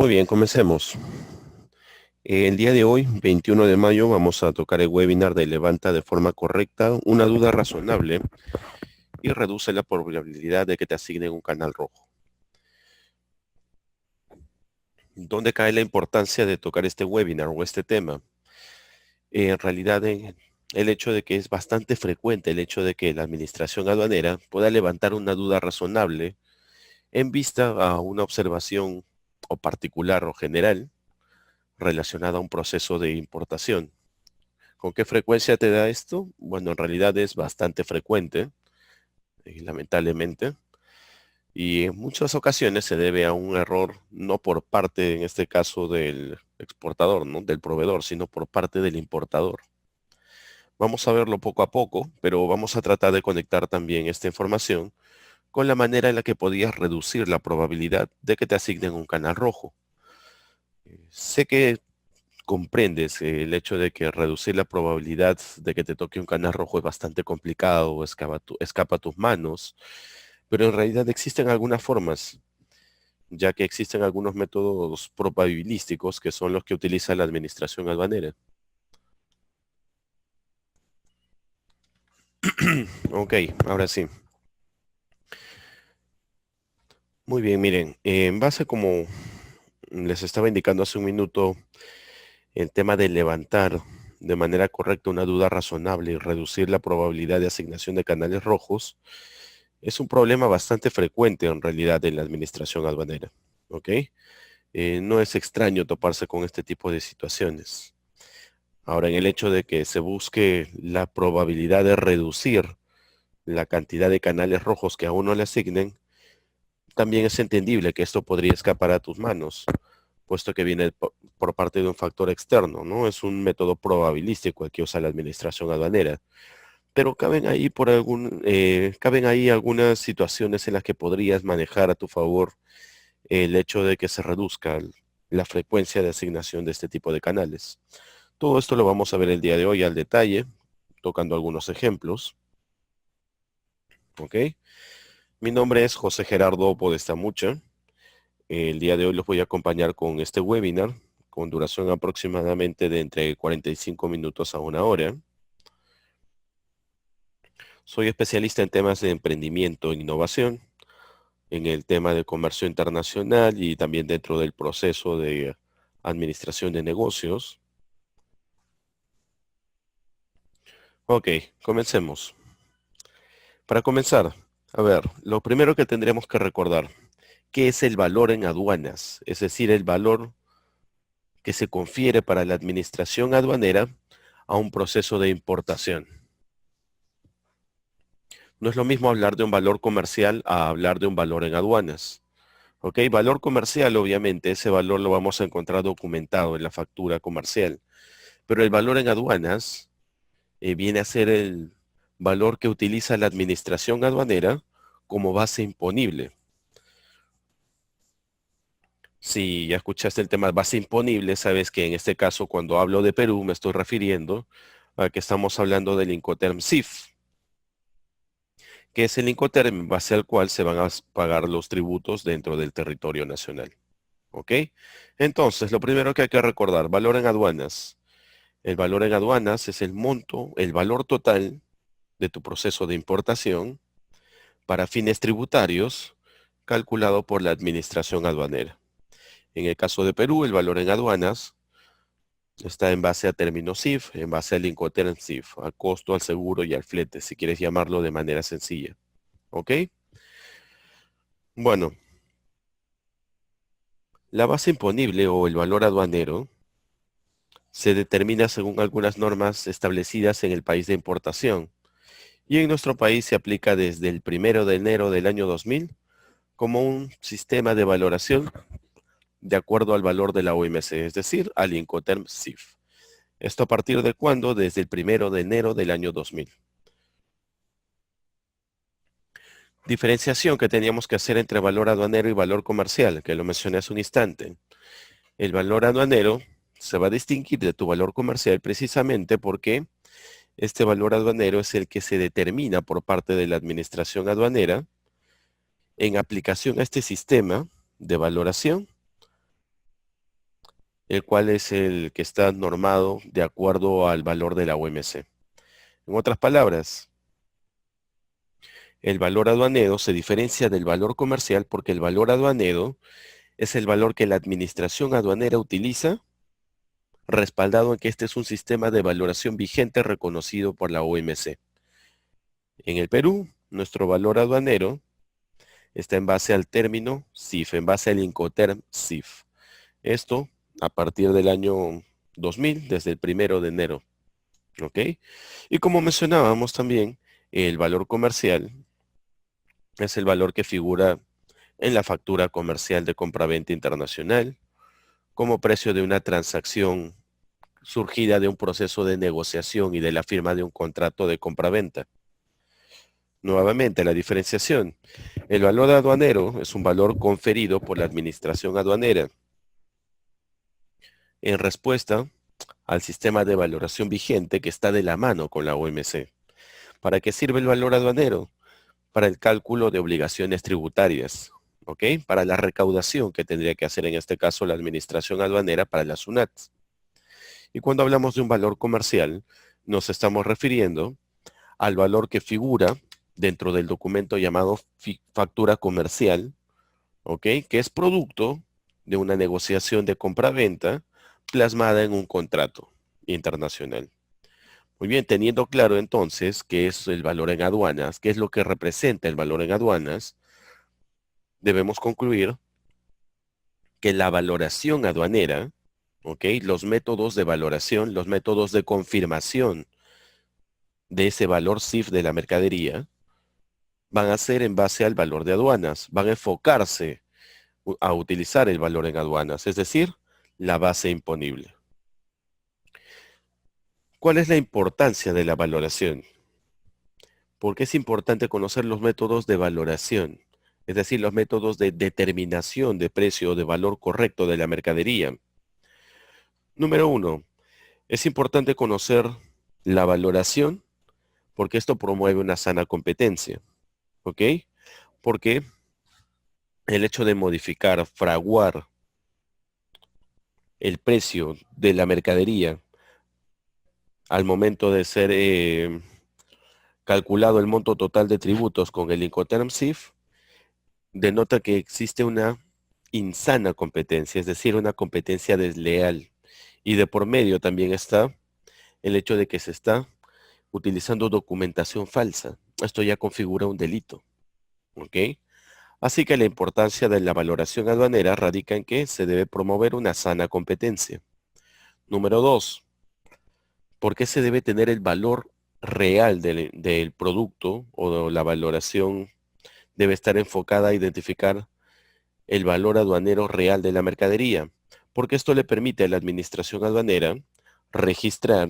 Muy bien, comencemos. El día de hoy, 21 de mayo, vamos a tocar el webinar de Levanta de forma correcta una duda razonable y reduce la probabilidad de que te asignen un canal rojo. ¿Dónde cae la importancia de tocar este webinar o este tema? En realidad, el hecho de que es bastante frecuente el hecho de que la administración aduanera pueda levantar una duda razonable en vista a una observación o particular o general relacionada a un proceso de importación. ¿Con qué frecuencia te da esto? Bueno, en realidad es bastante frecuente, lamentablemente, y en muchas ocasiones se debe a un error, no por parte, en este caso, del exportador, ¿no? Del proveedor, sino por parte del importador. Vamos a verlo poco a poco, pero vamos a tratar de conectar también esta información con la manera en la que podías reducir la probabilidad de que te asignen un canal rojo. Sé que comprendes el hecho de que reducir la probabilidad de que te toque un canal rojo es bastante complicado o escapa a tus manos, pero en realidad existen algunas formas, ya que existen algunos métodos probabilísticos que son los que utiliza la administración aduanera. Ok, ahora sí. Muy bien, miren, en base como les estaba indicando hace un minuto, el tema de levantar de manera correcta una duda razonable y reducir la probabilidad de asignación de canales rojos, es un problema bastante frecuente en realidad en la administración aduanera, ¿ok? No es extraño toparse con este tipo de situaciones. Ahora, en el hecho de que se busque la probabilidad de reducir la cantidad de canales rojos que a uno le asignen, también es entendible que esto podría escapar a tus manos, puesto que viene por parte de un factor externo, ¿no? Es un método probabilístico el que usa la administración aduanera. Pero caben ahí algunas situaciones en las que podrías manejar a tu favor el hecho de que se reduzca la frecuencia de asignación de este tipo de canales. Todo esto lo vamos a ver el día de hoy al detalle, tocando algunos ejemplos. ¿Ok? Mi nombre es José Gerardo Podestamucha. El día de hoy los voy a acompañar con este webinar, con duración aproximadamente de entre 45 minutos a una hora. Soy especialista en temas de emprendimiento e innovación, en el tema de comercio internacional y también dentro del proceso de administración de negocios. Ok, comencemos. Para comenzar, a ver, lo primero que tendremos que recordar, ¿qué es el valor en aduanas? Es decir, el valor que se confiere para la administración aduanera a un proceso de importación. No es lo mismo hablar de un valor comercial a hablar de un valor en aduanas. Ok, valor comercial, obviamente, ese valor lo vamos a encontrar documentado en la factura comercial. Pero el valor en aduanas viene a ser el valor que utiliza la administración aduanera como base imponible. Si ya escuchaste el tema base imponible, sabes que en este caso, cuando hablo de Perú, me estoy refiriendo a que estamos hablando del Incoterm CIF, que es el Incoterm en base al cual se van a pagar los tributos dentro del territorio nacional. ¿Ok? Entonces, lo primero que hay que recordar, valor en aduanas. El valor en aduanas es el monto, el valor total de tu proceso de importación para fines tributarios calculado por la administración aduanera. En el caso de Perú, el valor en aduanas está en base a términos CIF, en base al Incoterm CIF, al costo, al seguro y al flete, si quieres llamarlo de manera sencilla. ¿Ok? Bueno, la base imponible o el valor aduanero se determina según algunas normas establecidas en el país de importación y en nuestro país se aplica desde el 1 de enero del año 2000 como un sistema de valoración de acuerdo al valor de la OMC, es decir, al Incoterm CIF. ¿Esto a partir de cuándo? Desde el 1 de enero del año 2000. Diferenciación que teníamos que hacer entre valor aduanero y valor comercial, que lo mencioné hace un instante. El valor aduanero se va a distinguir de tu valor comercial precisamente porque este valor aduanero es el que se determina por parte de la administración aduanera en aplicación a este sistema de valoración el cual es el que está normado de acuerdo al valor de la OMC. En otras palabras, el valor aduanero se diferencia del valor comercial porque el valor aduanero es el valor que la administración aduanera utiliza, respaldado en que este es un sistema de valoración vigente reconocido por la OMC. En el Perú, nuestro valor aduanero está en base al término CIF, en base al Incoterm CIF. Esto a partir del año 2000, desde el 1 de enero. ¿Ok? Y como mencionábamos también, el valor comercial es el valor que figura en la factura comercial de compraventa internacional como precio de una transacción surgida de un proceso de negociación y de la firma de un contrato de compraventa. Nuevamente, la diferenciación. El valor aduanero es un valor conferido por la administración aduanera en respuesta al sistema de valoración vigente que está de la mano con la OMC. ¿Para qué sirve el valor aduanero? Para el cálculo de obligaciones tributarias, ¿ok? Para la recaudación que tendría que hacer en este caso la administración aduanera para las SUNAT. Y cuando hablamos de un valor comercial, nos estamos refiriendo al valor que figura dentro del documento llamado factura comercial, ¿ok? Que es producto de una negociación de compra-venta plasmada en un contrato internacional. Muy bien, teniendo claro entonces qué es el valor en aduanas, qué es lo que representa el valor en aduanas, debemos concluir que la valoración aduanera, ¿ok? Los métodos de valoración, los métodos de confirmación de ese valor CIF de la mercadería, van a ser en base al valor de aduanas, van a enfocarse a utilizar el valor en aduanas, es decir, la base imponible. ¿Cuál es la importancia de la valoración? Porque es importante conocer los métodos de valoración, es decir, los métodos de determinación de precio o de valor correcto de la mercadería. Número 1, es importante conocer la valoración porque esto promueve una sana competencia, ¿ok? Porque el hecho de modificar, fraguar el precio de la mercadería al momento de ser calculado el monto total de tributos con el Incoterm CIF, denota que existe una insana competencia, es decir, una competencia desleal. Y de por medio también está el hecho de que se está utilizando documentación falsa. Esto ya configura un delito. ¿Ok? Así que la importancia de la valoración aduanera radica en que se debe promover una sana competencia. Número 2, ¿por qué se debe tener el valor real del producto o la valoración debe estar enfocada a identificar el valor aduanero real de la mercadería? Porque esto le permite a la administración aduanera registrar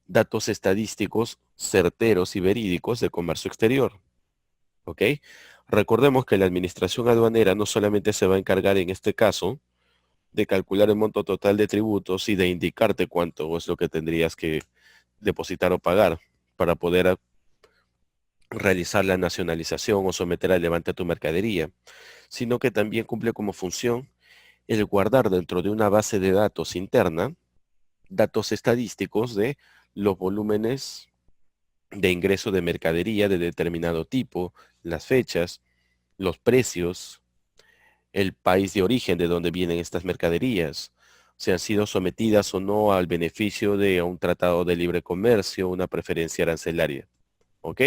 datos estadísticos certeros y verídicos de comercio exterior. ¿Ok? Recordemos que la administración aduanera no solamente se va a encargar en este caso de calcular el monto total de tributos y de indicarte cuánto es lo que tendrías que depositar o pagar para poder realizar la nacionalización o someter al levante a tu mercadería, sino que también cumple como función el guardar dentro de una base de datos interna datos estadísticos de los volúmenes de ingreso de mercadería de determinado tipo, las fechas, los precios, el país de origen de donde vienen estas mercaderías, si han sido sometidas o no al beneficio de un tratado de libre comercio, una preferencia arancelaria. ¿Ok?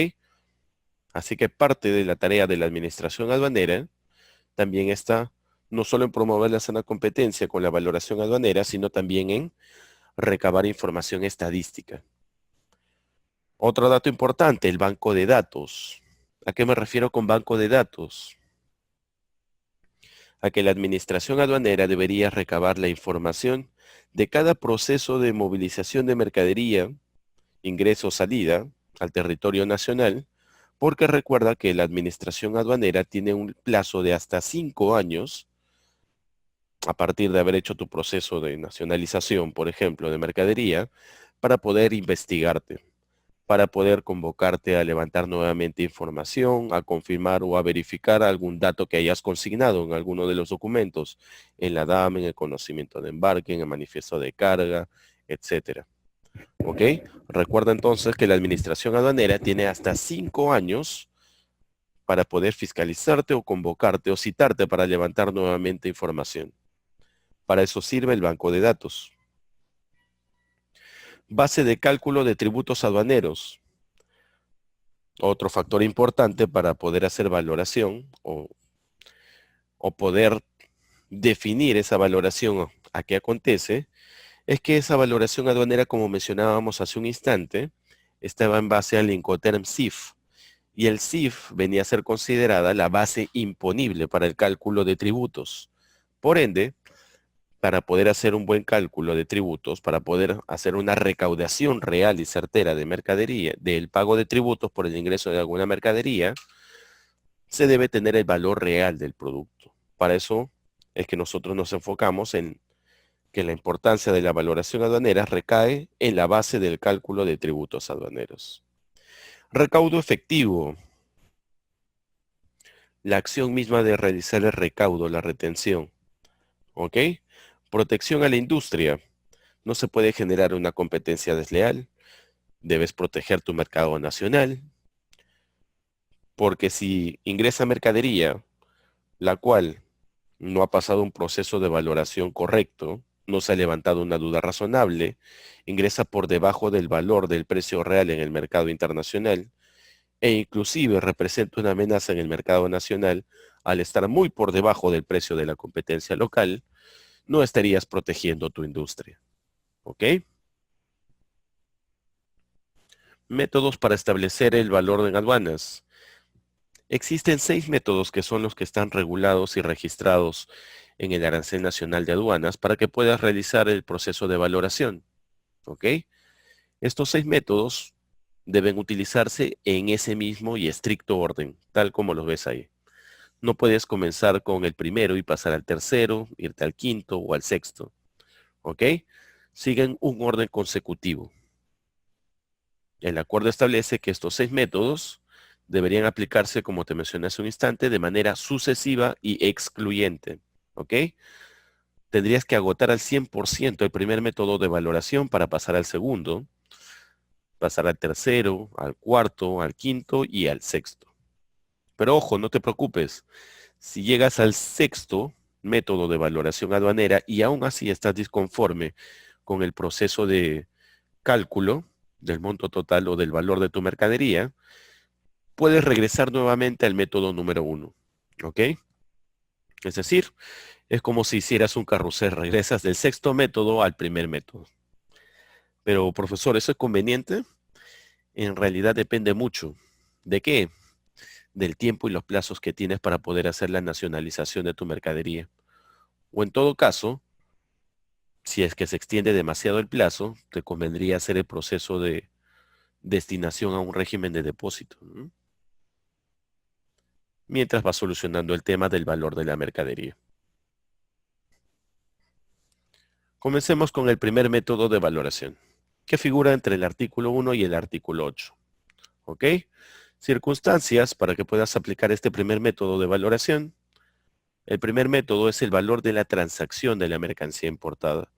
Así que parte de la tarea de la administración aduanera también está no solo en promover la sana competencia con la valoración aduanera, sino también en recabar información estadística. Otro dato importante, el banco de datos. ¿A qué me refiero con banco de datos? A que la administración aduanera debería recabar la información de cada proceso de movilización de mercadería, ingreso o salida al territorio nacional, porque recuerda que la administración aduanera tiene un plazo de hasta 5 años a partir de haber hecho tu proceso de nacionalización, por ejemplo, de mercadería, para poder investigarte, para poder convocarte a levantar nuevamente información, a confirmar o a verificar algún dato que hayas consignado en alguno de los documentos, en la DAM, en el conocimiento de embarque, en el manifiesto de carga, etcétera. ¿Ok? Recuerda entonces que la administración aduanera tiene hasta 5 años para poder fiscalizarte o convocarte o citarte para levantar nuevamente información. Para eso sirve el banco de datos. Base de cálculo de tributos aduaneros. Otro factor importante para poder hacer valoración o poder definir esa valoración a qué acontece, es que esa valoración aduanera, como mencionábamos hace un instante, estaba en base al Incoterm CIF. Y el CIF venía a ser considerada la base imponible para el cálculo de tributos. Por ende, para poder hacer un buen cálculo de tributos, para poder hacer una recaudación real y certera de mercadería, del pago de tributos por el ingreso de alguna mercadería, se debe tener el valor real del producto. Para eso es que nosotros nos enfocamos en que la importancia de la valoración aduanera recae en la base del cálculo de tributos aduaneros. Recaudo efectivo. La acción misma de realizar el recaudo, la retención. ¿Ok? Protección a la industria. No se puede generar una competencia desleal. Debes proteger tu mercado nacional. Porque si ingresa mercadería, la cual no ha pasado un proceso de valoración correcto, no se ha levantado una duda razonable, ingresa por debajo del valor del precio real en el mercado internacional e inclusive representa una amenaza en el mercado nacional al estar muy por debajo del precio de la competencia local, no estarías protegiendo tu industria. ¿Ok? Métodos para establecer el valor en aduanas. Existen 6 métodos que son los que están regulados y registrados en el Arancel Nacional de Aduanas para que puedas realizar el proceso de valoración. ¿Ok? Estos 6 métodos deben utilizarse en ese mismo y estricto orden, tal como los ves ahí. No puedes comenzar con el primero y pasar al tercero, irte al quinto o al sexto. ¿Ok? Siguen un orden consecutivo. El acuerdo establece que estos 6 métodos deberían aplicarse, como te mencioné hace un instante, de manera sucesiva y excluyente. ¿Ok? Tendrías que agotar al 100% el primer método de valoración para pasar al segundo, pasar al tercero, al cuarto, al quinto y al sexto. Pero ojo, no te preocupes. Si llegas al sexto método de valoración aduanera y aún así estás disconforme con el proceso de cálculo del monto total o del valor de tu mercadería, puedes regresar nuevamente al método número 1. ¿Ok? Es decir, es como si hicieras un carrusel, regresas del sexto método al primer método. Pero, profesor, ¿eso es conveniente? En realidad depende mucho. ¿De qué? Del tiempo y los plazos que tienes para poder hacer la nacionalización de tu mercadería. O en todo caso, si es que se extiende demasiado el plazo, te convendría hacer el proceso de destinación a un régimen de depósito, ¿no? Mientras vas solucionando el tema del valor de la mercadería. Comencemos con el primer método de valoración, que figura entre el artículo 1 y el artículo 8. ¿Ok? Circunstancias para que puedas aplicar este primer método de valoración. El primer método es el valor de la transacción de la mercancía importada.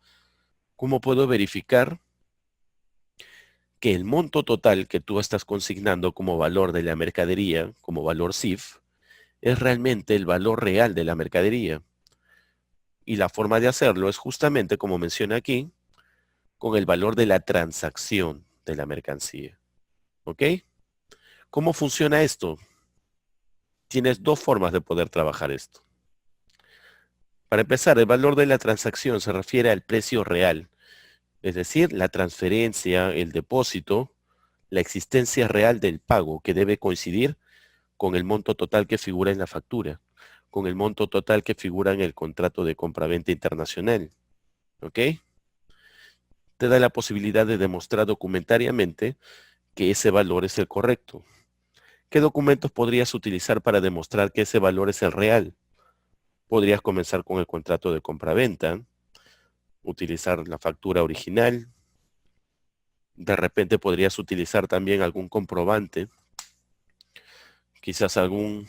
¿Cómo puedo verificar que el monto total que tú estás consignando como valor de la mercadería, como valor CIF, es realmente el valor real de la mercadería? Y la forma de hacerlo es justamente, como menciona aquí, con el valor de la transacción de la mercancía. ¿Ok? ¿Cómo funciona esto? Tienes dos formas de poder trabajar esto. Para empezar, el valor de la transacción se refiere al precio real, es decir, la transferencia, el depósito, la existencia real del pago que debe coincidir con el monto total que figura en la factura, con el monto total que figura en el contrato de compraventa internacional. ¿Ok? Te da la posibilidad de demostrar documentariamente que ese valor es el correcto. ¿Qué documentos podrías utilizar para demostrar que ese valor es el real? Podrías comenzar con el contrato de compraventa, utilizar la factura original, De repente podrías utilizar también algún comprobante, quizás algún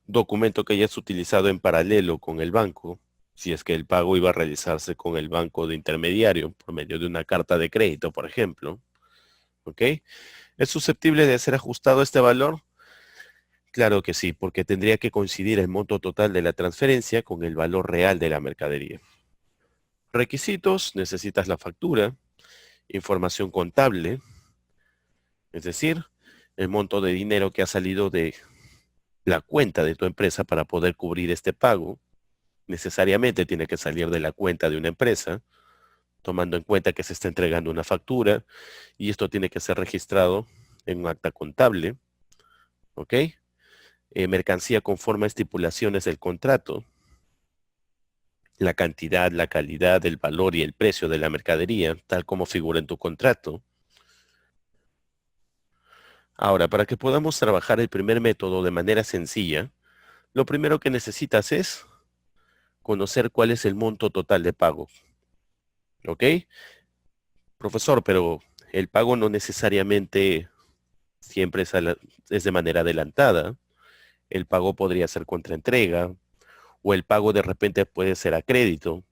documento que hayas utilizado en paralelo con el banco, si es que el pago iba a realizarse con el banco de intermediario por medio de una carta de crédito, por ejemplo. ¿Ok? ¿Es susceptible de ser ajustado este valor? Claro que sí, porque tendría que coincidir el monto total de la transferencia con el valor real de la mercadería. Requisitos: necesitas la factura, información contable, es decir, el monto de dinero que ha salido de la cuenta de tu empresa para poder cubrir este pago. Necesariamente tiene que salir de la cuenta de una empresa, tomando en cuenta que se está entregando una factura y esto tiene que ser registrado en un acta contable. ¿Ok? Mercancía conforme a estipulaciones del contrato, la cantidad, la calidad, el valor y el precio de la mercadería, tal como figura en tu contrato. Ahora, para que podamos trabajar el primer método de manera sencilla, lo primero que necesitas es conocer cuál es el monto total de pago. ¿Ok? Profesor, pero el pago no necesariamente siempre es de manera adelantada. El pago podría ser contraentrega o el pago de repente puede ser a crédito.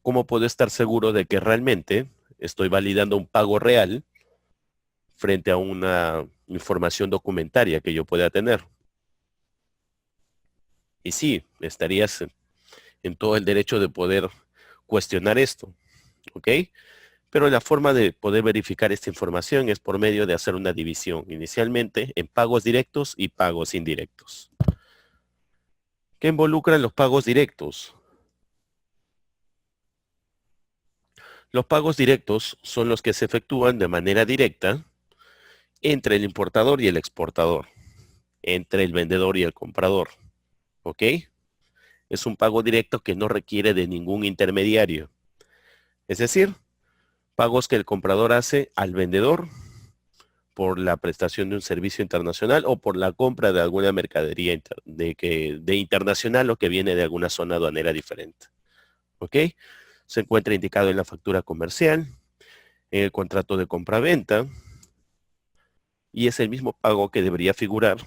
¿Cómo puedo estar seguro de que realmente estoy validando un pago real frente a una información documentaria que yo pueda tener? Y sí, estarías en todo el derecho de poder cuestionar esto, ¿ok? Pero la forma de poder verificar esta información es por medio de hacer una división, inicialmente en pagos directos y pagos indirectos. ¿Qué involucran los pagos directos? Los pagos directos son los que se efectúan de manera directa entre el importador y el exportador, entre el vendedor y el comprador, ¿ok? Es un pago directo que no requiere de ningún intermediario. Es decir, pagos que el comprador hace al vendedor por la prestación de un servicio internacional o por la compra de alguna mercadería de internacional o que viene de alguna zona aduanera diferente. ¿Ok? Se encuentra indicado en la factura comercial, en el contrato de compra-venta, y es el mismo pago que debería figurar,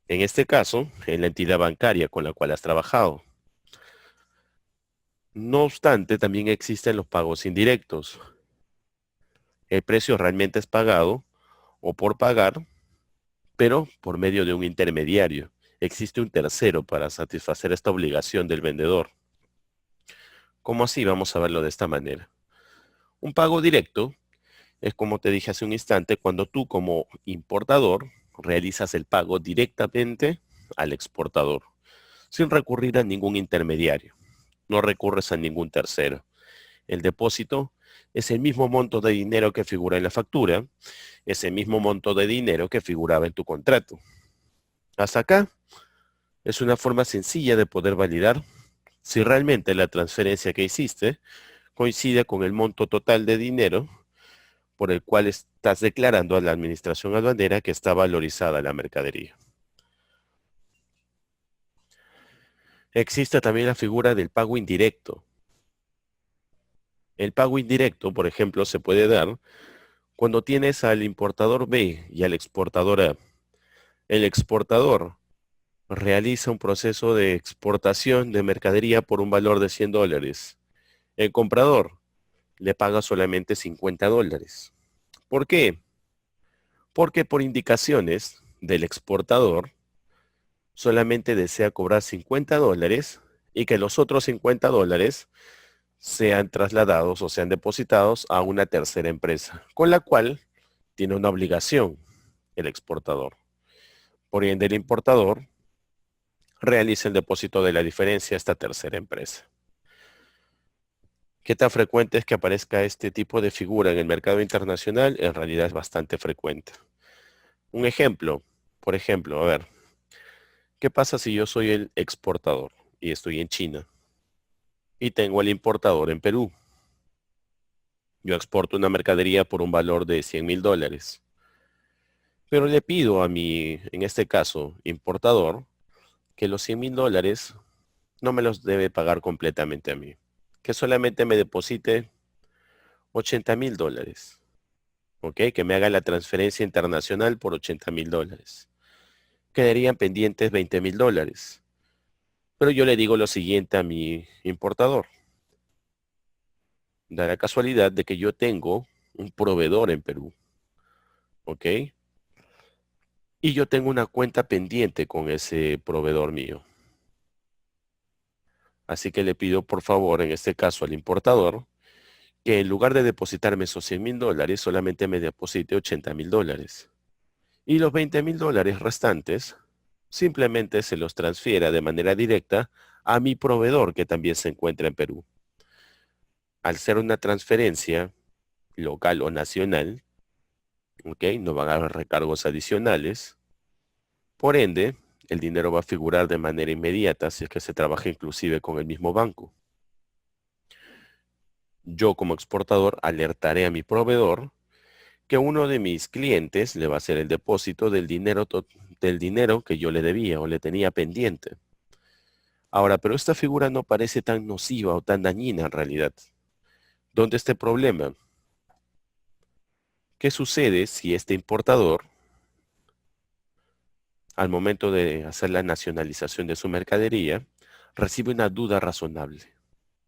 en este caso, en la entidad bancaria con la cual has trabajado. No obstante, también existen los pagos indirectos. El precio realmente es pagado o por pagar, pero por medio de un intermediario. Existe un tercero para satisfacer esta obligación del vendedor. ¿Cómo así? Vamos a verlo de esta manera. Un pago directo es, como te dije hace un instante, cuando tú como importador realizas el pago directamente al exportador, sin recurrir a ningún intermediario. No recurres a ningún tercero. El depósito es el mismo monto de dinero que figura en la factura, es el mismo monto de dinero que figuraba en tu contrato. Hasta acá es una forma sencilla de poder validar si realmente la transferencia que hiciste coincide con el monto total de dinero por el cual estás declarando a la administración aduanera que está valorizada la mercadería. Existe también la figura del pago indirecto. El pago indirecto, por ejemplo, se puede dar cuando tienes al importador B y al exportador A. El exportador realiza un proceso de exportación de mercadería por un valor de $100. El comprador le paga solamente $50. ¿Por qué? Porque por indicaciones del exportador solamente desea cobrar $50 y que los otros $50 sean trasladados o sean depositados a una tercera empresa, con la cual tiene una obligación el exportador. Por ende, el importador realiza el depósito de la diferencia a esta tercera empresa. ¿Qué tan frecuente es que aparezca este tipo de figura en el mercado internacional? En realidad es bastante frecuente. Un ejemplo, por ejemplo, a ver, ¿qué pasa si yo soy el exportador y estoy en China y tengo el importador en Perú? Yo exporto una mercadería por un valor de $100,000, pero le pido a mi, en este caso, importador, que los $100,000 no me los debe pagar completamente a mí, que solamente me deposite $80,000. ¿ok? Que me haga la transferencia internacional por $80,000. Quedarían pendientes $20,000. Pero yo le digo lo siguiente a mi importador. Da la casualidad de que yo tengo un proveedor en Perú, ¿ok? Y yo tengo una cuenta pendiente con ese proveedor mío. Así que le pido por favor, en este caso al importador, que en lugar de depositarme esos $100,000, solamente me deposite $80,000. Y los $20,000 restantes, simplemente se los transfiera de manera directa a mi proveedor que también se encuentra en Perú. Al ser una transferencia local o nacional, ¿ok? No van a haber recargos adicionales. Por ende, el dinero va a figurar de manera inmediata si es que se trabaja inclusive con el mismo banco. Yo como exportador alertaré a mi proveedor que uno de mis clientes le va a hacer el depósito del dinero que yo le debía o le tenía pendiente. Ahora, pero esta figura no parece tan nociva o tan dañina en realidad. ¿Dónde está el problema? ¿Qué sucede si este importador, al momento de hacer la nacionalización de su mercadería, recibe una duda razonable?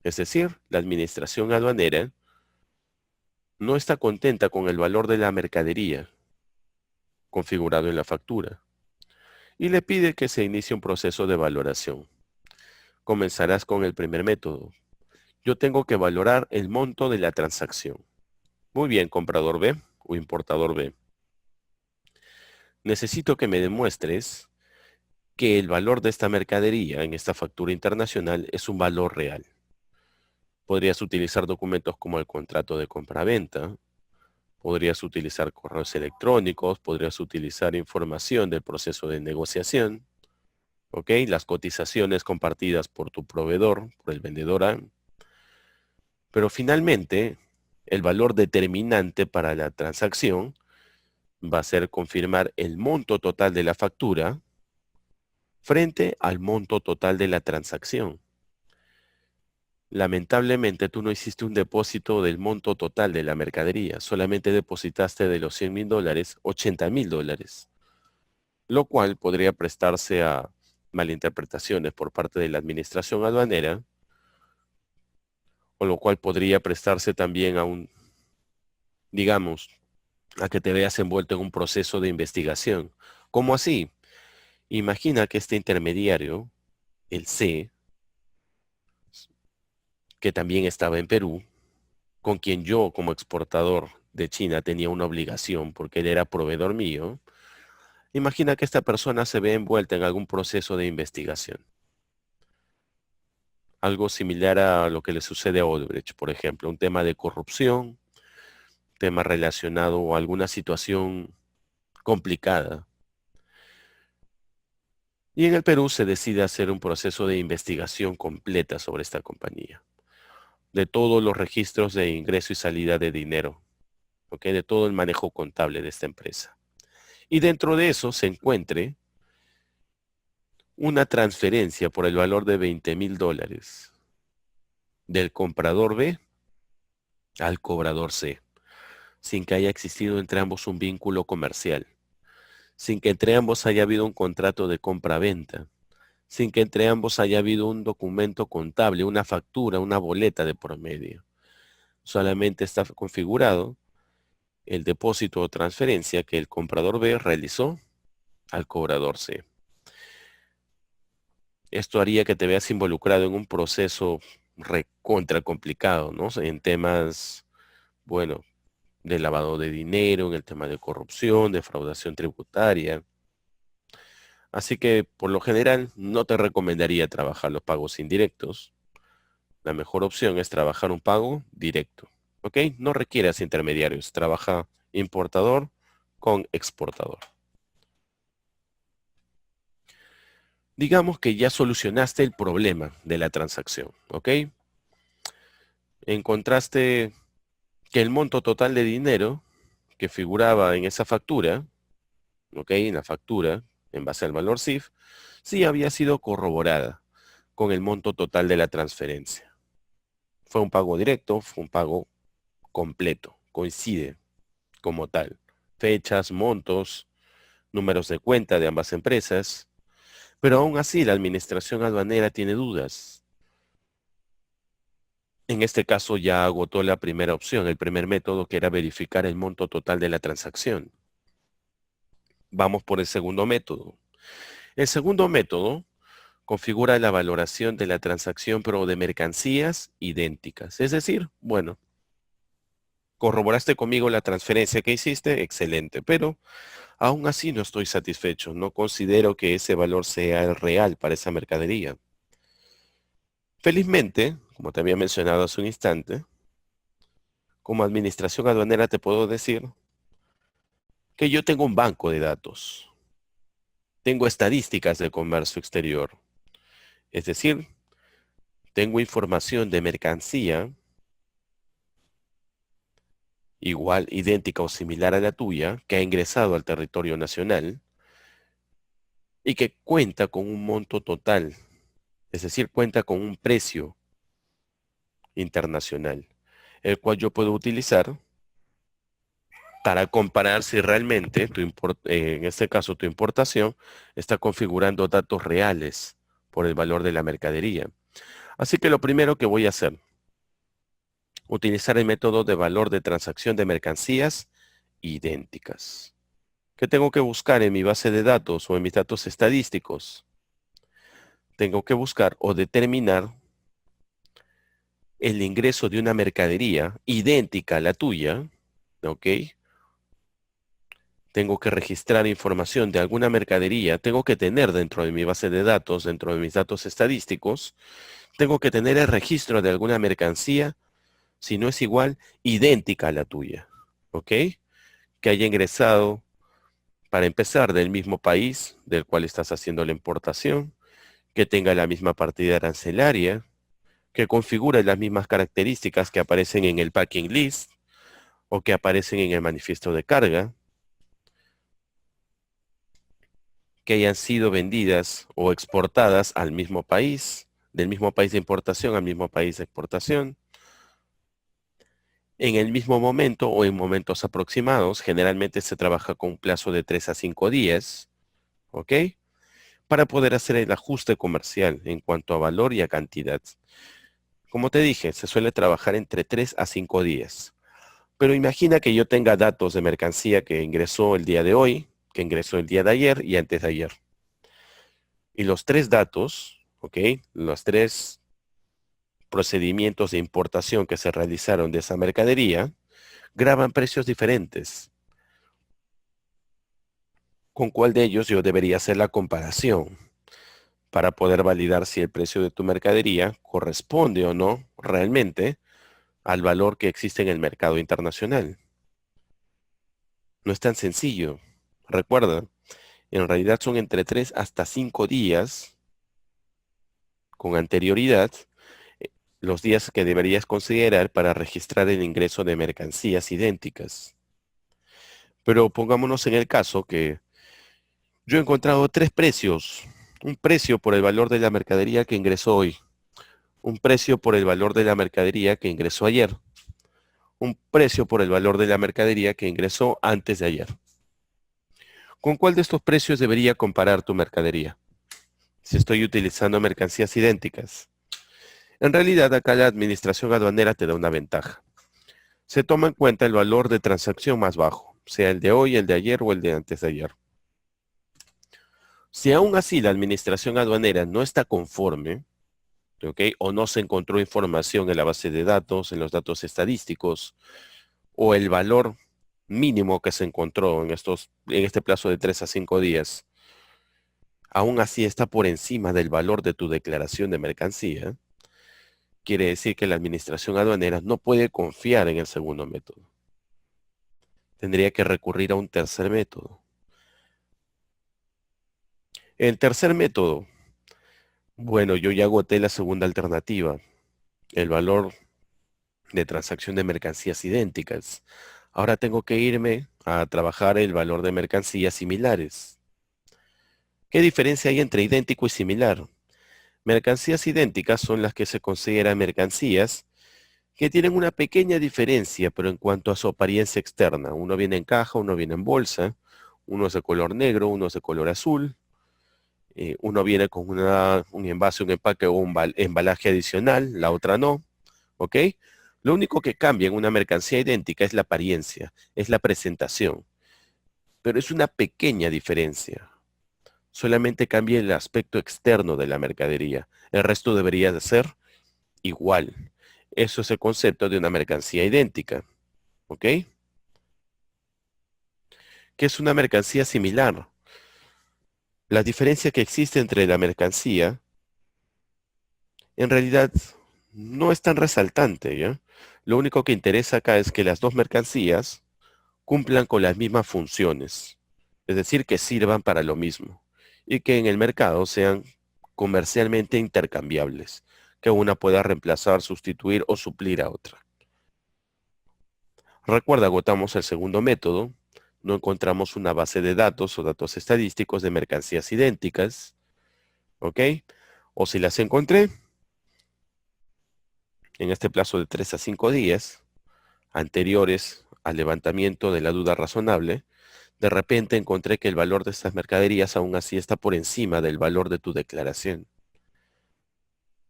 Es decir, la administración aduanera no está contenta con el valor de la mercadería configurado en la factura y le pide que se inicie un proceso de valoración. Comenzarás con el primer método. Yo tengo que valorar el monto de la transacción. Muy bien, comprador B o importador B. Necesito que me demuestres que el valor de esta mercadería en esta factura internacional es un valor real. Podrías utilizar documentos como el contrato de compra-venta, podrías utilizar correos electrónicos, podrías utilizar información del proceso de negociación, ¿ok? Las cotizaciones compartidas por tu proveedor, por el vendedor A. Pero finalmente, el valor determinante para la transacción va a ser confirmar el monto total de la factura frente al monto total de la transacción. Lamentablemente tú no hiciste un depósito del monto total de la mercadería, solamente depositaste de los $100,000, $80,000, lo cual podría prestarse a malinterpretaciones por parte de la administración aduanera, o lo cual podría prestarse también a digamos, a que te veas envuelto en un proceso de investigación. ¿Cómo así? Imagina que este intermediario, el C, que también estaba en Perú, con quien yo como exportador de China tenía una obligación porque él era proveedor mío, imagina que esta persona se ve envuelta en algún proceso de investigación. Algo similar a lo que le sucede a Odebrecht, por ejemplo, un tema de corrupción, tema relacionado a alguna situación complicada. Y en el Perú se decide hacer un proceso de investigación completa sobre esta compañía, de todos los registros de ingreso y salida de dinero, ¿ok? De todo el manejo contable de esta empresa. Y dentro de eso se encuentre una transferencia por el valor de $20,000 del comprador B al cobrador C, sin que haya existido entre ambos un vínculo comercial, sin que entre ambos haya habido un contrato de compra-venta, sin que entre ambos haya habido un documento contable, una factura, una boleta de promedio. Solamente está configurado el depósito o transferencia que el comprador B realizó al cobrador C. Esto haría que te veas involucrado en un proceso recontra complicado, ¿no? En temas, bueno, de lavado de dinero, en el tema de corrupción, defraudación tributaria. Así que, por lo general, no te recomendaría trabajar los pagos indirectos. La mejor opción es trabajar un pago directo, ¿ok? No requieras intermediarios. Trabaja importador con exportador. Digamos que ya solucionaste el problema de la transacción, ¿ok? Encontraste que el monto total de dinero que figuraba en esa factura, ¿ok? En la factura, en base al valor CIF, sí había sido corroborada con el monto total de la transferencia. Fue un pago directo, fue un pago completo, coincide. como tal. Fechas, montos, números de cuenta de ambas empresas. Pero aún así la administración aduanera tiene dudas. En este caso ya agotó la primera opción, el primer método, que era verificar el monto total de la transacción. Vamos por el segundo método. El segundo método configura la valoración de la transacción, pero de mercancías idénticas. Es decir, bueno, corroboraste conmigo la transferencia que hiciste, excelente, pero aún así no estoy satisfecho. No considero que ese valor sea el real para esa mercadería. Felizmente, como te había mencionado hace un instante, como administración aduanera te puedo decir que yo tengo un banco de datos. Tengo estadísticas de comercio exterior. Es decir, tengo información de mercancía igual, idéntica o similar a la tuya, que ha ingresado al territorio nacional y que cuenta con un monto total, es decir, cuenta con un precio internacional, el cual yo puedo utilizar para comparar si realmente, en este caso tu importación, está configurando datos reales por el valor de la mercadería. Así que lo primero que voy a hacer, utilizar el método de valor de transacción de mercancías idénticas. ¿Qué tengo que buscar en mi base de datos o en mis datos estadísticos? Tengo que buscar o determinar el ingreso de una mercadería idéntica a la tuya, ¿ok? Tengo que registrar información de alguna mercadería, tengo que tener dentro de mi base de datos, dentro de mis datos estadísticos, tengo que tener el registro de alguna mercancía, si no es igual, idéntica a la tuya, ¿ok? Que haya ingresado, para empezar, del mismo país del cual estás haciendo la importación, que tenga la misma partida arancelaria, que configure las mismas características que aparecen en el packing list o que aparecen en el manifiesto de carga, que hayan sido vendidas o exportadas al mismo país, del mismo país de importación al mismo país de exportación, en el mismo momento o en momentos aproximados. Generalmente se trabaja con un plazo de 3 a 5 días, ¿ok? Para poder hacer el ajuste comercial en cuanto a valor y a cantidad. Como te dije, se suele trabajar entre 3 a 5 días. Pero imagina que yo tenga datos de mercancía que ingresó el día de hoy, que ingresó el día de ayer y antes de ayer. Y los tres datos, ¿ok? Los tres procedimientos de importación que se realizaron de esa mercadería, graban precios diferentes. ¿Con cuál de ellos yo debería hacer la comparación para poder validar si el precio de tu mercadería corresponde o no realmente al valor que existe en el mercado internacional? No es tan sencillo. Recuerda, en realidad son entre 3 hasta 5 días con anterioridad, los días que deberías considerar para registrar el ingreso de mercancías idénticas. Pero pongámonos en el caso que yo he encontrado tres precios. Un precio por el valor de la mercadería que ingresó hoy. Un precio por el valor de la mercadería que ingresó ayer. Un precio por el valor de la mercadería que ingresó antes de ayer. ¿Con cuál de estos precios debería comparar tu mercadería si estoy utilizando mercancías idénticas? En realidad, acá la administración aduanera te da una ventaja. Se toma en cuenta el valor de transacción más bajo, sea el de hoy, el de ayer o el de antes de ayer. Si aún así la administración aduanera no está conforme, ¿ok? O no se encontró información en la base de datos, en los datos estadísticos, o el valor mínimo que se encontró en este plazo de 3 a 5 días, aún así está por encima del valor de tu declaración de mercancía, quiere decir que la administración aduanera no puede confiar en el segundo método. Tendría que recurrir a un tercer método. El tercer método, bueno, yo ya agoté la segunda alternativa, el valor de transacción de mercancías idénticas. Ahora tengo que irme a trabajar el valor de mercancías similares. ¿Qué diferencia hay entre idéntico y similar? Mercancías idénticas son las que se consideran mercancías que tienen una pequeña diferencia, pero en cuanto a su apariencia externa. Uno viene en caja, uno viene en bolsa, uno es de color negro, uno es de color azul, uno viene con un envase, un empaque o un embalaje adicional, la otra no, ¿ok? Lo único que cambia en una mercancía idéntica es la apariencia, es la presentación, pero es una pequeña diferencia. Solamente cambia el aspecto externo de la mercadería. El resto debería de ser igual. Eso es el concepto de una mercancía idéntica, ¿ok? ¿Qué es una mercancía similar? La diferencia que existe entre la mercancía en realidad no es tan resaltante, ¿ya? Lo único que interesa acá es que las dos mercancías cumplan con las mismas funciones, es decir, que sirvan para lo mismo y que en el mercado sean comercialmente intercambiables, que una pueda reemplazar, sustituir o suplir a otra. Recuerda, agotamos el segundo método, no encontramos una base de datos o datos estadísticos de mercancías idénticas, ¿ok? O si las encontré, en este plazo de 3 a 5 días, anteriores al levantamiento de la duda razonable, de repente encontré que el valor de estas mercaderías aún así está por encima del valor de tu declaración.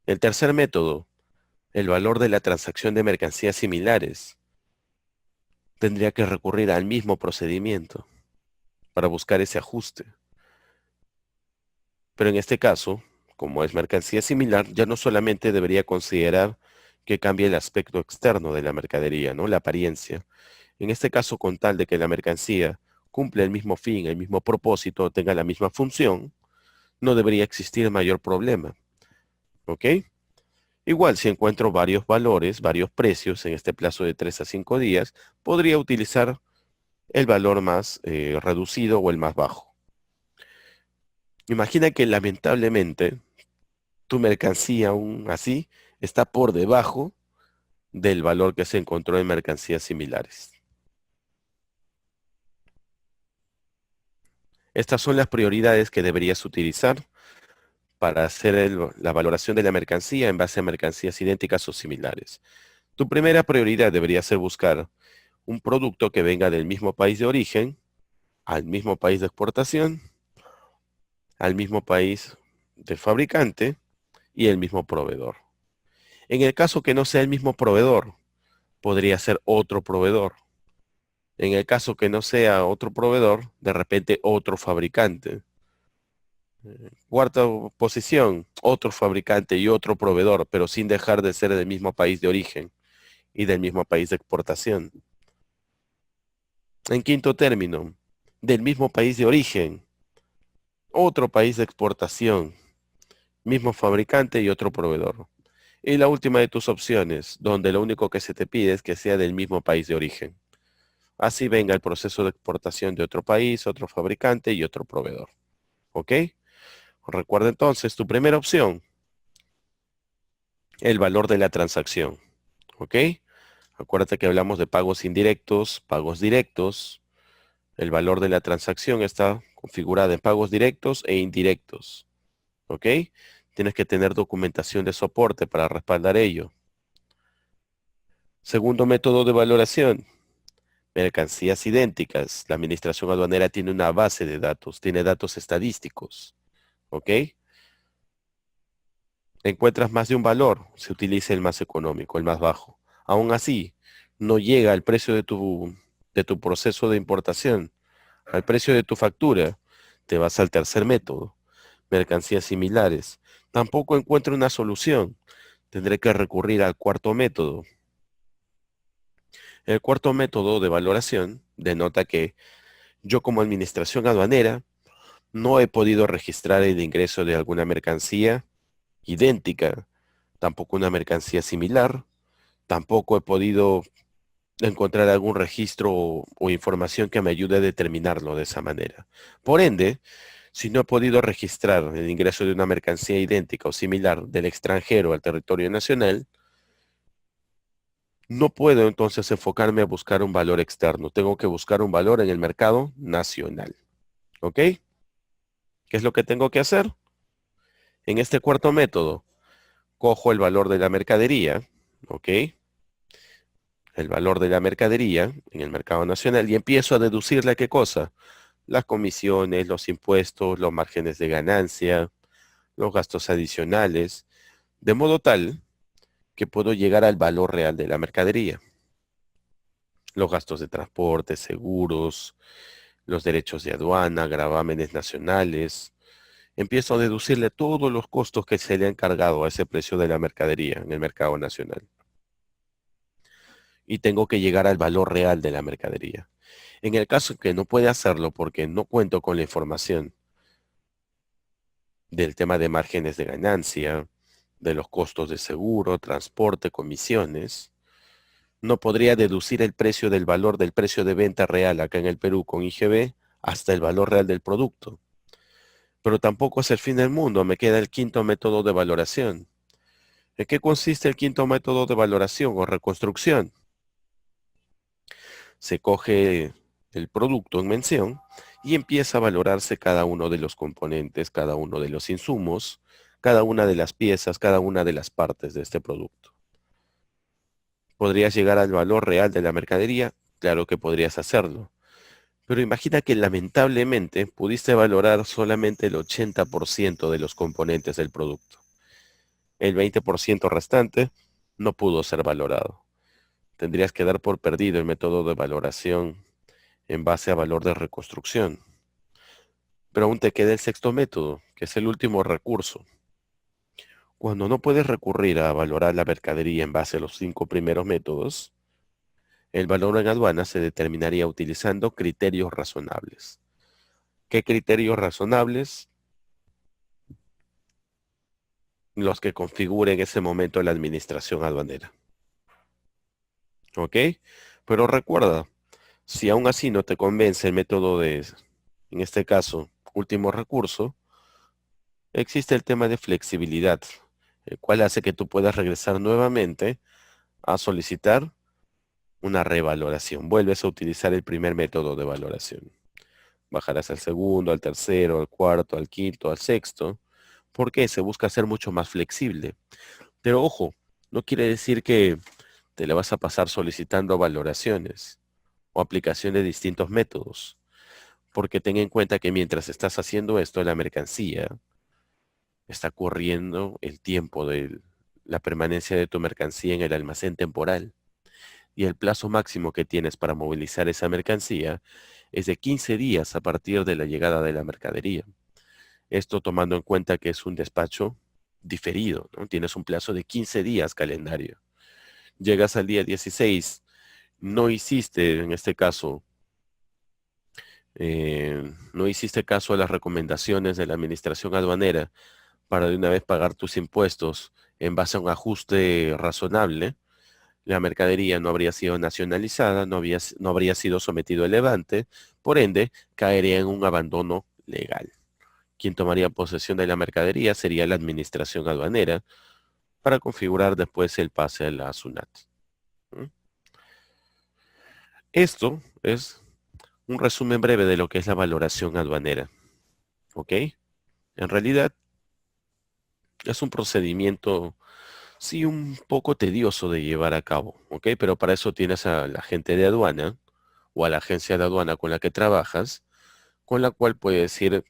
El tercer método, el valor de la transacción de mercancías similares, tendría que recurrir al mismo procedimiento para buscar ese ajuste. Pero en este caso, como es mercancía similar, ya no solamente debería considerar que cambie el aspecto externo de la mercadería, ¿no? La apariencia. En este caso, con tal de que la mercancía cumple el mismo fin, el mismo propósito, tenga la misma función, no debería existir mayor problema. ¿Ok? Igual, si encuentro varios valores, varios precios en este plazo de 3 a 5 días, podría utilizar el valor más reducido o el más bajo. Imagina que lamentablemente tu mercancía aún así está por debajo del valor que se encontró en mercancías similares. Estas son las prioridades que deberías utilizar para hacer la valoración de la mercancía en base a mercancías idénticas o similares. Tu primera prioridad debería ser buscar un producto que venga del mismo país de origen, al mismo país de exportación, al mismo país del fabricante y el mismo proveedor. En el caso que no sea el mismo proveedor, podría ser otro proveedor. En el caso que no sea otro proveedor, de repente otro fabricante. Cuarta posición, otro fabricante y otro proveedor, pero sin dejar de ser del mismo país de origen y del mismo país de exportación. En quinto término, del mismo país de origen, otro país de exportación, mismo fabricante y otro proveedor. Y la última de tus opciones, donde lo único que se te pide es que sea del mismo país de origen. Así venga el proceso de exportación de otro país, otro fabricante y otro proveedor. ¿Ok? Recuerda entonces tu primera opción, el valor de la transacción. ¿Ok? Acuérdate que hablamos de pagos indirectos, pagos directos. El valor de la transacción está configurada en pagos directos e indirectos. ¿Ok? Tienes que tener documentación de soporte para respaldar ello. Segundo método de valoración, mercancías idénticas. La administración aduanera tiene una base de datos, tiene datos estadísticos. ¿Ok? Encuentras más de un valor, se utiliza el más económico, el más bajo. Aún así, no llega al precio de tu proceso de importación, al precio de tu factura. Te vas al tercer método, mercancías similares. Tampoco encuentro una solución. Tendré que recurrir al cuarto método. El cuarto método de valoración denota que yo como administración aduanera no he podido registrar el ingreso de alguna mercancía idéntica, tampoco una mercancía similar, tampoco he podido encontrar algún registro o información que me ayude a determinarlo de esa manera. Por ende, si no he podido registrar el ingreso de una mercancía idéntica o similar del extranjero al territorio nacional, no puedo entonces enfocarme a buscar un valor externo. Tengo que buscar un valor en el mercado nacional. ¿Ok? ¿Qué es lo que tengo que hacer? En este cuarto método, cojo el valor de la mercadería. ¿Ok? el valor de la mercadería en el mercado nacional y empiezo a deducirle qué cosa, las comisiones, los impuestos, los márgenes de ganancia, los gastos adicionales, de modo tal que puedo llegar al valor real de la mercadería. Los gastos de transporte, seguros, los derechos de aduana, gravámenes nacionales. Empiezo a deducirle todos los costos que se le han cargado a ese precio de la mercadería en el mercado nacional. Y tengo que llegar al valor real de la mercadería. En el caso que no puede hacerlo porque no cuento con la información del tema de márgenes de ganancia, de los costos de seguro, transporte, comisiones, no podría deducir el precio del valor del precio de venta real acá en el Perú con IGB hasta el valor real del producto. Pero tampoco es el fin del mundo, me queda el quinto método de valoración. ¿En qué consiste el quinto método de valoración o reconstrucción? Se coge el producto en mención y empieza a valorarse cada uno de los componentes, cada uno de los insumos, cada una de las piezas, cada una de las partes de este producto. ¿Podrías llegar al valor real de la mercadería? Claro que podrías hacerlo. Pero imagina que lamentablemente pudiste valorar solamente el 80% de los componentes del producto. El 20% restante no pudo ser valorado. Tendrías que dar por perdido el método de valoración en base a valor de reconstrucción. Pero aún te queda el sexto método, que es el último recurso. Cuando no puedes recurrir a valorar la mercadería en base a los 5 primeros métodos, el valor en aduana se determinaría utilizando criterios razonables. ¿Qué criterios razonables? Los que configure en ese momento la administración aduanera. ¿Ok? Pero recuerda, si aún así no te convence el método de, en este caso, último recurso, existe el tema de flexibilidad, el cual hace que tú puedas regresar nuevamente a solicitar una revaloración. Vuelves a utilizar el primer método de valoración. Bajarás al segundo, al tercero, al cuarto, al quinto, al sexto, porque se busca ser mucho más flexible. Pero ojo, no quiere decir que te la vas a pasar solicitando valoraciones o aplicación de distintos métodos, porque ten en cuenta que mientras estás haciendo esto, la mercancía está corriendo el tiempo de la permanencia de tu mercancía en el almacén temporal y el plazo máximo que tienes para movilizar esa mercancía es de 15 días a partir de la llegada de la mercadería. Esto tomando en cuenta que es un despacho diferido, ¿no? Tienes un plazo de 15 días calendario. Llegas al día 16, no hiciste, en este caso, no hiciste caso a las recomendaciones de la administración aduanera para de una vez pagar tus impuestos en base a un ajuste razonable, la mercadería no habría sido nacionalizada, no habría sido sometido a levante, por ende, caería en un abandono legal. Quien tomaría posesión de la mercadería sería la administración aduanera para configurar después el pase a la SUNAT. ¿Mm? Esto es un resumen breve de lo que es la valoración aduanera. ¿Ok? En realidad es un procedimiento, sí, un poco tedioso de llevar a cabo. ¿Ok? Pero para eso tienes a la gente de aduana o a la agencia de aduana con la que trabajas, con la cual puedes ir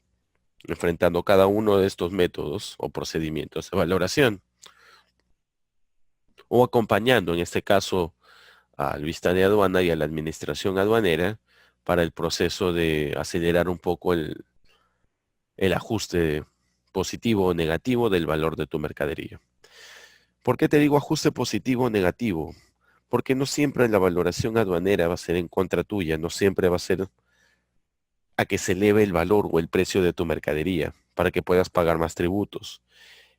enfrentando cada uno de estos métodos o procedimientos de valoración o acompañando, en este caso, al vista de aduana y a la administración aduanera para el proceso de acelerar un poco el ajuste positivo o negativo del valor de tu mercadería. ¿Por qué te digo ajuste positivo o negativo? Porque no siempre la valoración aduanera va a ser en contra tuya, no siempre va a ser a que se eleve el valor o el precio de tu mercadería para que puedas pagar más tributos.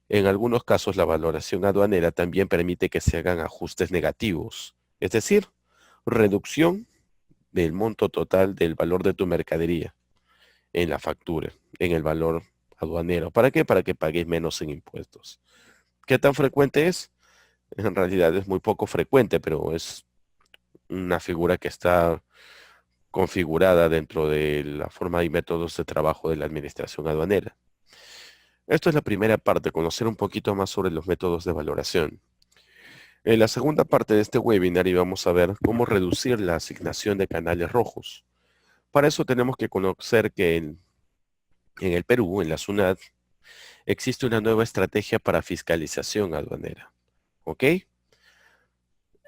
En algunos casos la valoración aduanera también permite que se hagan ajustes negativos, es decir, reducción del monto total del valor de tu mercadería en la factura, en el valor aduanero. ¿Para qué? Para que pagues menos en impuestos. ¿Qué tan frecuente es? En realidad es muy poco frecuente, pero es una figura que está configurada dentro de la forma y métodos de trabajo de la administración aduanera. Esto es la primera parte, conocer un poquito más sobre los métodos de valoración. En la segunda parte de este webinar vamos a ver cómo reducir la asignación de canales rojos. Para eso tenemos que conocer que en el Perú, en la SUNAT, existe una nueva estrategia para fiscalización aduanera. ¿Ok?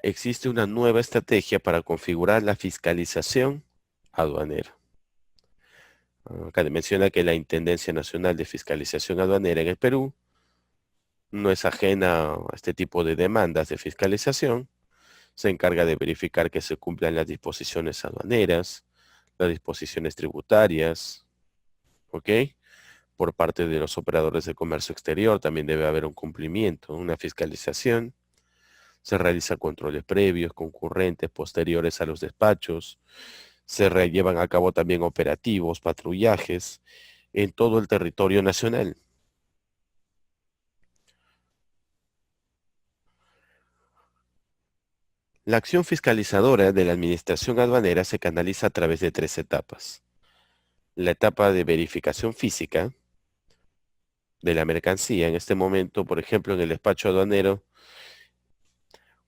Existe una nueva estrategia para configurar la fiscalización aduanera. Acá menciona que la Intendencia Nacional de Fiscalización Aduanera en el Perú no es ajena a este tipo de demandas de fiscalización. Se encarga de verificar que se cumplan las disposiciones aduaneras, las disposiciones tributarias, ¿ok? Por parte de los operadores de comercio exterior también debe haber un cumplimiento, una fiscalización. Se realizan controles previos, concurrentes, posteriores a los despachos. Se llevan a cabo también operativos, patrullajes en todo el territorio nacional. La acción fiscalizadora de la administración aduanera se canaliza a través de tres etapas. La etapa de verificación física de la mercancía. En este momento, por ejemplo, en el despacho aduanero,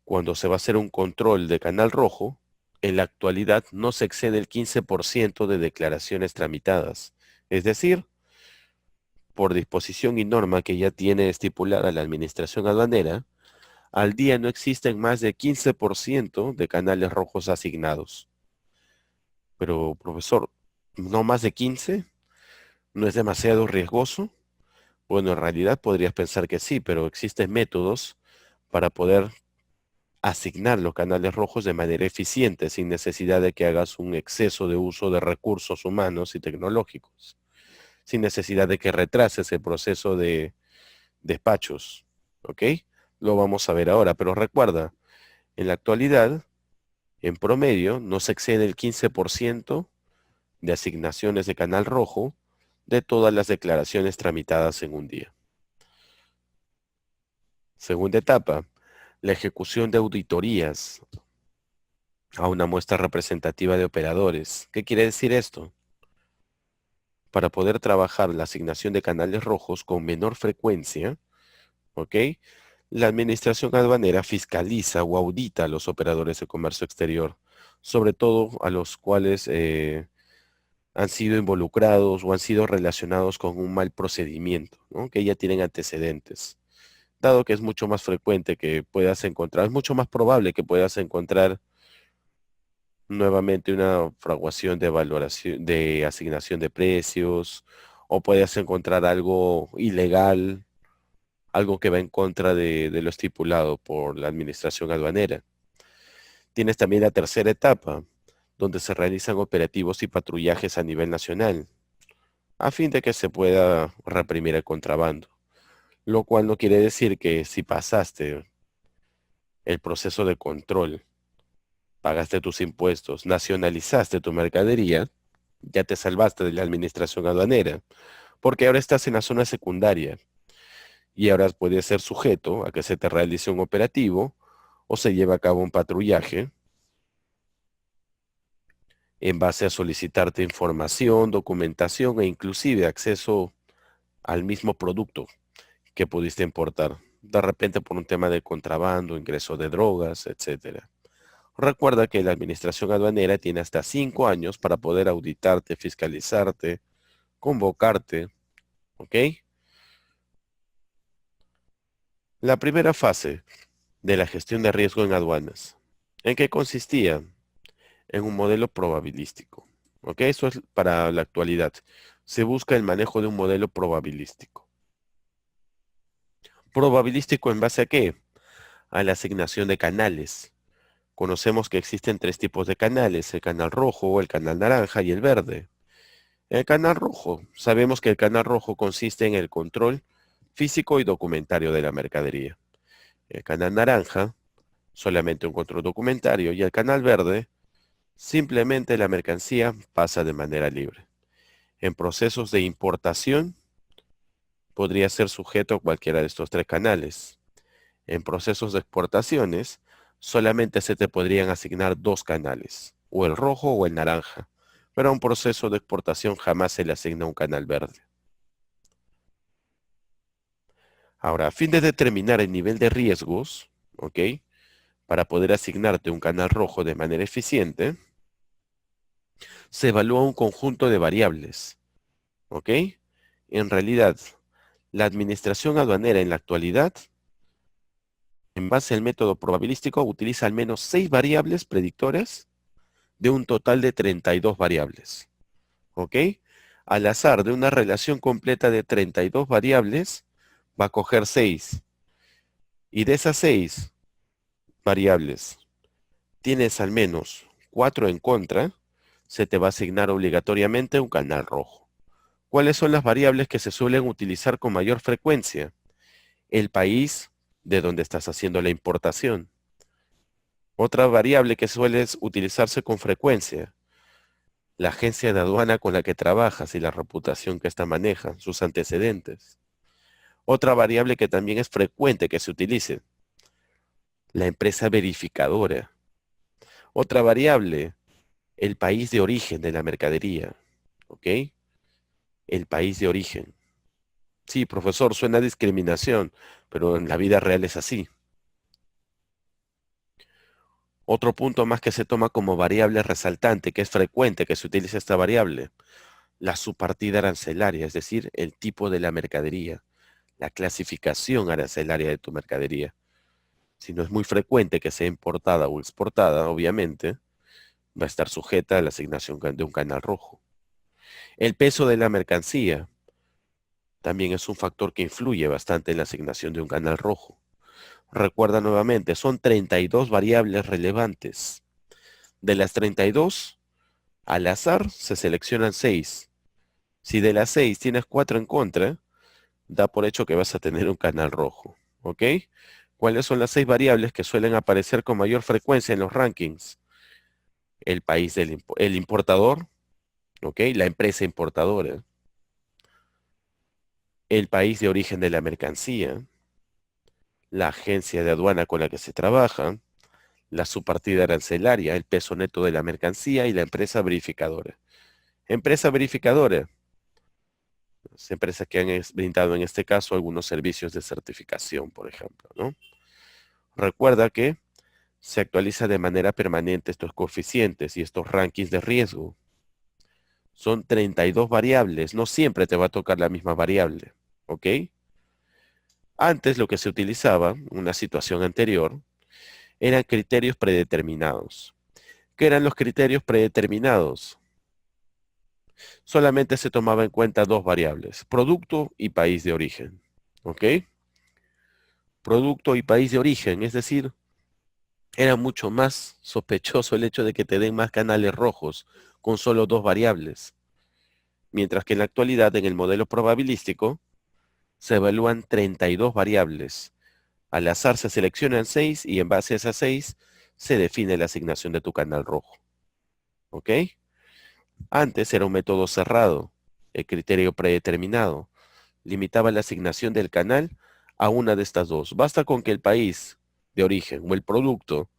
cuando se va a hacer un control de canal rojo, en la actualidad no se excede el 15% de declaraciones tramitadas. Es decir, por disposición y norma que ya tiene estipulada la administración aduanera, al día no existen más de 15% de canales rojos asignados. Pero, profesor, ¿no más de 15? ¿No es demasiado riesgoso? Bueno, en realidad podrías pensar que sí, pero existen métodos para poder asignar los canales rojos de manera eficiente, sin necesidad de que hagas un exceso de uso de recursos humanos y tecnológicos, sin necesidad de que retrases el proceso de despachos. ¿Ok? Lo vamos a ver ahora, pero recuerda, en la actualidad, en promedio, no se excede el 15% de asignaciones de canal rojo de todas las declaraciones tramitadas en un día. Segunda etapa, la ejecución de auditorías a una muestra representativa de operadores. ¿Qué quiere decir esto? Para poder trabajar la asignación de canales rojos con menor frecuencia, ¿ok? La administración aduanera fiscaliza o audita a los operadores de comercio exterior, sobre todo a los cuales han sido involucrados o han sido relacionados con un mal procedimiento, ¿no? Que ya tienen antecedentes. Dado que es mucho más frecuente que puedas encontrar, es mucho más probable que puedas encontrar nuevamente una fraguación de valoración, de asignación de precios, o puedes encontrar algo ilegal, algo que va en contra de lo estipulado por la administración aduanera. Tienes también la tercera etapa, donde se realizan operativos y patrullajes a nivel nacional, a fin de que se pueda reprimir el contrabando. Lo cual no quiere decir que si pasaste el proceso de control, pagaste tus impuestos, nacionalizaste tu mercadería, ya te salvaste de la administración aduanera, porque ahora estás en la zona secundaria y ahora puedes ser sujeto a que se te realice un operativo o se lleve a cabo un patrullaje en base a solicitarte información, documentación e inclusive acceso al mismo producto que pudiste importar, de repente por un tema de contrabando, ingreso de drogas, etcétera. Recuerda que la administración aduanera tiene hasta 5 años para poder auditarte, fiscalizarte, convocarte, ¿ok? La primera fase de la gestión de riesgo en aduanas. ¿En qué consistía? En un modelo probabilístico, ¿ok? Eso es para la actualidad. Se busca el manejo de un modelo probabilístico. ¿Probabilístico en base a qué? A la asignación de canales. Conocemos que existen tres tipos de canales, el canal rojo, el canal naranja y el verde. El canal rojo. Sabemos que el canal rojo consiste en el control físico y documentario de la mercadería. El canal naranja, solamente un control documentario, y el canal verde, simplemente la mercancía pasa de manera libre. En procesos de importación, podría ser sujeto a cualquiera de estos tres canales. En procesos de exportaciones, solamente se te podrían asignar dos canales, o el rojo o el naranja, pero a un proceso de exportación jamás se le asigna un canal verde. Ahora, a fin de determinar el nivel de riesgos, ¿ok? para poder asignarte un canal rojo de manera eficiente, se evalúa un conjunto de variables, ¿ok? En realidad, la administración aduanera en la actualidad, en base al método probabilístico, utiliza al menos 6 variables predictoras de un total de 32 variables, ¿ok? Al azar de una relación completa de 32 variables, va a coger 6. Y de esas 6 variables, tienes al menos 4 en contra, se te va a asignar obligatoriamente un canal rojo. ¿Cuáles son las variables que se suelen utilizar con mayor frecuencia? El país de donde estás haciendo la importación. Otra variable que suele utilizarse con frecuencia, la agencia de aduana con la que trabajas y la reputación que ésta maneja, sus antecedentes. Otra variable que también es frecuente que se utilice, la empresa verificadora. Otra variable, el país de origen de la mercadería. ¿Ok? El país de origen. Sí, profesor, suena a discriminación, pero en la vida real es así. Otro punto más que se toma como variable resaltante, que es frecuente que se utilice esta variable, la subpartida arancelaria, es decir, el tipo de la mercadería, la clasificación arancelaria de tu mercadería. Si no es muy frecuente que sea importada o exportada, obviamente, va a estar sujeta a la asignación de un canal rojo. El peso de la mercancía también es un factor que influye bastante en la asignación de un canal rojo. Recuerda nuevamente, son 32 variables relevantes. De las 32, al azar se seleccionan 6. Si de las 6 tienes 4 en contra, da por hecho que vas a tener un canal rojo. ¿Ok? ¿Cuáles son las 6 variables que suelen aparecer con mayor frecuencia en los rankings? El país el importador, ¿ok? La empresa importadora, el país de origen de la mercancía, la agencia de aduana con la que se trabaja, la subpartida arancelaria, el peso neto de la mercancía y la empresa verificadora. Empresa verificadora, las empresas que han brindado en este caso algunos servicios de certificación, por ejemplo, ¿no? Recuerda que se actualiza de manera permanente estos coeficientes y estos rankings de riesgo. Son 32 variables, no siempre te va a tocar la misma variable, ¿ok? Antes lo que se utilizaba, una situación anterior, eran criterios predeterminados. ¿Qué eran los criterios predeterminados? Solamente se tomaba en cuenta dos variables, producto y país de origen, ¿ok? Producto y país de origen, es decir, era mucho más sospechoso el hecho de que te den más canales rojos con solo dos variables, mientras que en la actualidad en el modelo probabilístico se evalúan 32 variables. Al azar se seleccionan 6 y en base a esas 6 se define la asignación de tu canal rojo. ¿Ok? Antes era un método cerrado, el criterio predeterminado. Limitaba la asignación del canal a una de estas dos. Basta con que el país de origen o el producto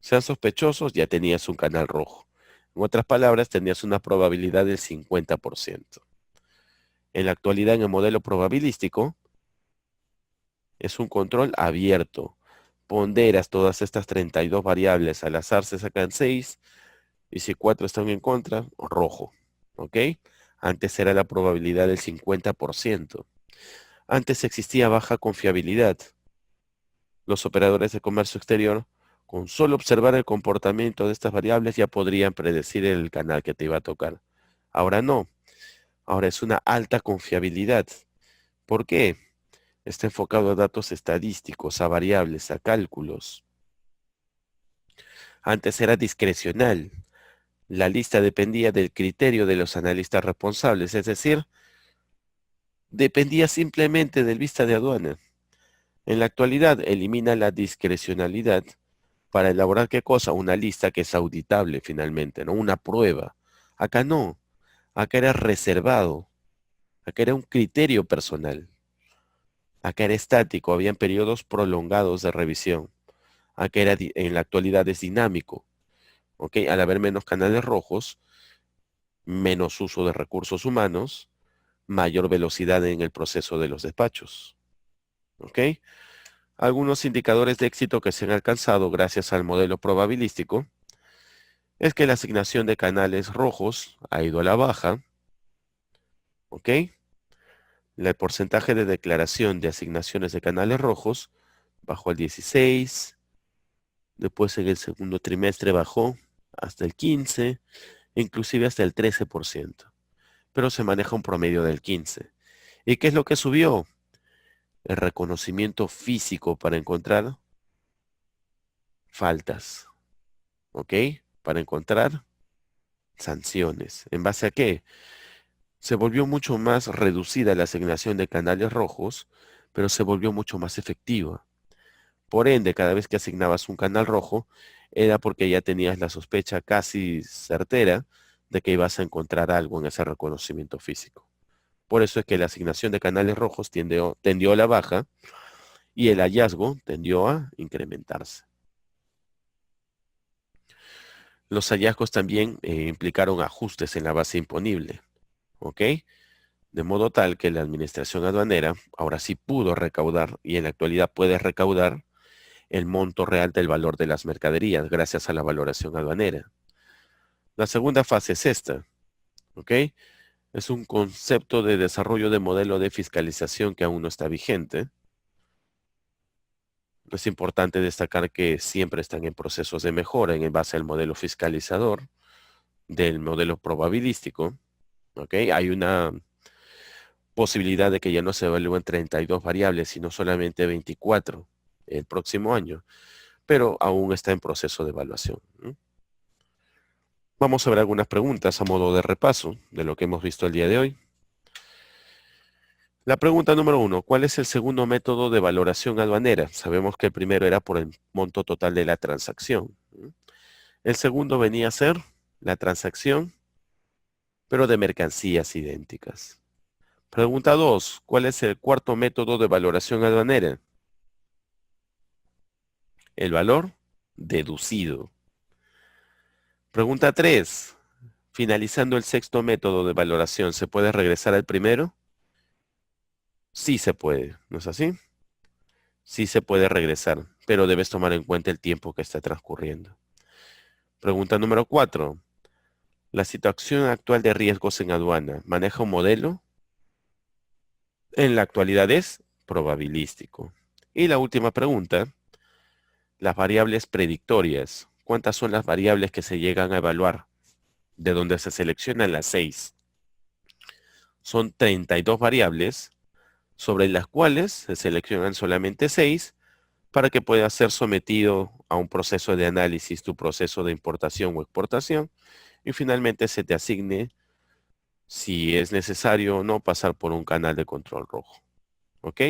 sean sospechosos, ya tenías un canal rojo. En otras palabras, tenías una probabilidad del 50%. En la actualidad, en el modelo probabilístico, es un control abierto. Ponderas todas estas 32 variables, al azar se sacan 6, y si 4 están en contra, rojo. ¿Ok? Antes era la probabilidad del 50%. Antes existía baja confiabilidad. Los operadores de comercio exterior, con solo observar el comportamiento de estas variables, ya podrían predecir el canal que te iba a tocar. Ahora no. Ahora es una alta confiabilidad. ¿Por qué? Está enfocado a datos estadísticos, a variables, a cálculos. Antes era discrecional. La lista dependía del criterio de los analistas responsables, es decir, dependía simplemente del vista de aduana. En la actualidad elimina la discrecionalidad para elaborar qué cosa, una lista que es auditable finalmente, ¿no? Una prueba. Acá no, acá era reservado, acá era un criterio personal, acá era estático, habían periodos prolongados de revisión, acá era en la actualidad es dinámico, ¿ok? Al haber menos canales rojos, menos uso de recursos humanos, mayor velocidad en el proceso de los despachos, ¿ok? Algunos indicadores de éxito que se han alcanzado gracias al modelo probabilístico es que la asignación de canales rojos ha ido a la baja, ¿ok? El porcentaje de declaración de asignaciones de canales rojos bajó al 16, después en el segundo trimestre bajó hasta el 15, inclusive hasta el 13%, pero se maneja un promedio del 15. ¿Y qué es lo que subió? El reconocimiento físico para encontrar faltas, ¿ok? Para encontrar sanciones. ¿En base a qué? Se volvió mucho más reducida la asignación de canales rojos, pero se volvió mucho más efectiva. Por ende, cada vez que asignabas un canal rojo, era porque ya tenías la sospecha casi certera de que ibas a encontrar algo en ese reconocimiento físico. Por eso es que la asignación de canales rojos tendió a la baja y el hallazgo tendió a incrementarse. Los hallazgos también implicaron ajustes en la base imponible, ¿ok? De modo tal que la administración aduanera ahora sí pudo recaudar y en la actualidad puede recaudar el monto real del valor de las mercaderías gracias a la valoración aduanera. La segunda fase es esta, ¿ok? Es un concepto de desarrollo de modelo de fiscalización que aún no está vigente. Es importante destacar que siempre están en procesos de mejora en base al modelo fiscalizador del modelo probabilístico, ¿ok? Hay una posibilidad de que ya no se evalúen 32 variables, sino solamente 24 el próximo año, pero aún está en proceso de evaluación, ¿no? Vamos a ver algunas preguntas a modo de repaso de lo que hemos visto el día de hoy. La pregunta número 1, ¿cuál es el segundo método de valoración aduanera? Sabemos que el primero era por el monto total de la transacción, ¿no? El segundo venía a ser la transacción, pero de mercancías idénticas. Pregunta 2, ¿cuál es el cuarto método de valoración aduanera? El valor deducido. Pregunta 3, finalizando el sexto método de valoración, ¿se puede regresar al primero? Sí se puede, ¿no es así? Sí se puede regresar, pero debes tomar en cuenta el tiempo que está transcurriendo. Pregunta número 4. ¿La situación actual de riesgos en aduana maneja un modelo? En la actualidad es probabilístico. Y la última pregunta, las variables predictorias. ¿Cuántas son las variables que se llegan a evaluar? De donde se seleccionan las 6. Son 32 variables, sobre las cuales se seleccionan solamente 6 para que pueda ser sometido a un proceso de análisis, tu proceso de importación o exportación, y finalmente se te asigne, si es necesario o no, pasar por un canal de control rojo. ¿Ok?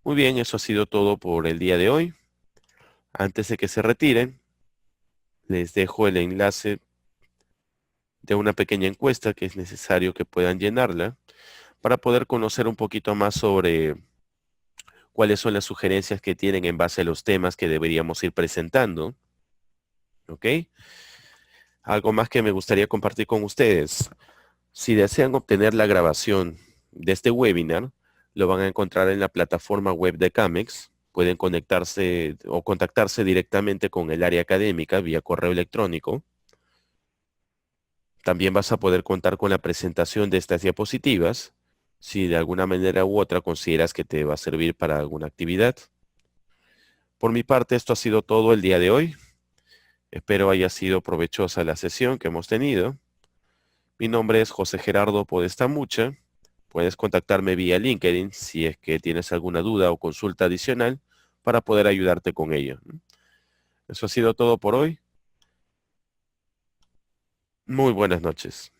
Muy bien, eso ha sido todo por el día de hoy. Antes de que se retiren, les dejo el enlace de una pequeña encuesta que es necesario que puedan llenarla para poder conocer un poquito más sobre cuáles son las sugerencias que tienen en base a los temas que deberíamos ir presentando. ¿Ok? Algo más que me gustaría compartir con ustedes. Si desean obtener la grabación de este webinar, lo van a encontrar en la plataforma web de CAMEX. Pueden conectarse o contactarse directamente con el área académica vía correo electrónico. También vas a poder contar con la presentación de estas diapositivas, si de alguna manera u otra consideras que te va a servir para alguna actividad. Por mi parte, esto ha sido todo el día de hoy. Espero haya sido provechosa la sesión que hemos tenido. Mi nombre es José Gerardo Podestamucha. Puedes contactarme vía LinkedIn si es que tienes alguna duda o consulta adicional para poder ayudarte con ello. Eso ha sido todo por hoy. Muy buenas noches.